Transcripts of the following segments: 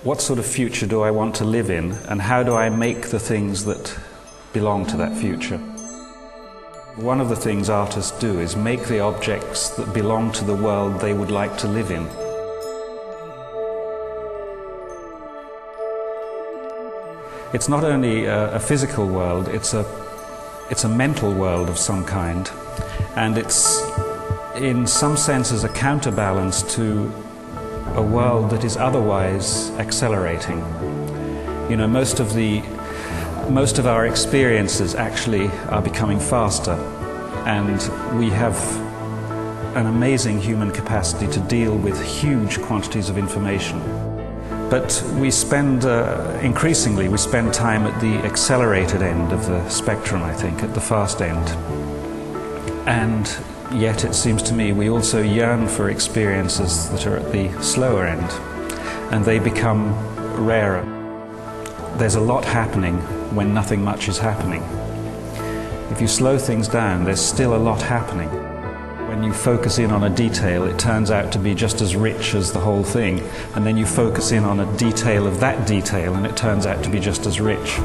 What sort of future do I want to live in, and how do I make the things that belong to that future? One of the things artists do is make the objects that belong to the world they would like to live in. It's not only a physical world, it's a mental world of some kind, and it's in some senses a counterbalance to a world that is otherwise accelerating. You know, most of our experiences actually are becoming faster, and we have an amazing human capacity to deal with huge quantities of information. But we spend, increasingly, we spend time at the accelerated end of the spectrum, I think, at the fast end. And yet, it seems to me, we also yearn for experiences that are at the slower end, and they become rarer. There's a lot happening when nothing much is happening. If you slow things down, there's still a lot happening. When you focus in on a detail, it turns out to be just as rich as the whole thing, and then you focus in on a detail of that detail, and it turns out to be just as rich.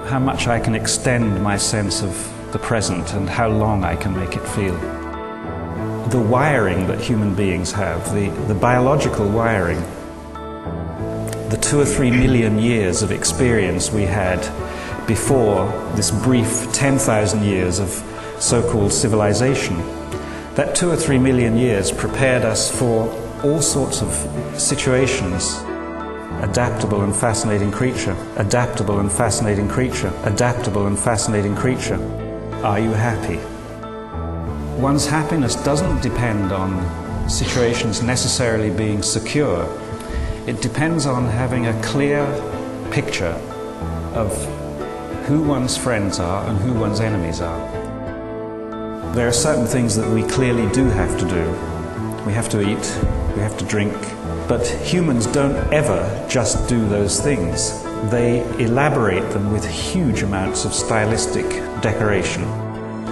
How much I can extend my sense of the present and how long I can make it feel. The wiring that human beings have, the biological wiring, the 2 or 3 million years of experience we had before this brief 10,000 years of so-called civilization, that 2 or 3 million years prepared us for all sorts of situations. Adaptable and fascinating creature, adaptable and fascinating creature, adaptable and fascinating creature. Are you happy? One's happiness doesn't depend on situations necessarily being secure. It depends on having a clear picture of who one's friends are and who one's enemies are. There are certain things that we clearly do have to do. We have to eat, we have to drink, but humans don't ever just do those things. They elaborate them with huge amounts of stylistic decoration.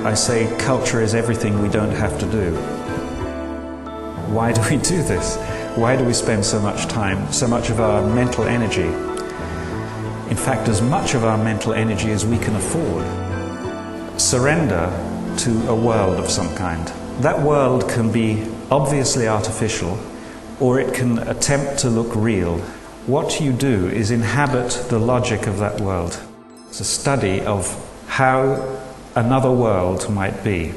I say culture is everything we don't have to do. Why do we do this? Why do we spend so much time, so much of our mental energy? In fact, as much of our mental energy as we can afford. Surrender to a world of some kind. That world can be obviously artificial, or it can attempt to look real. What you do is inhabit the logic of that world. It's a study of how another world might be.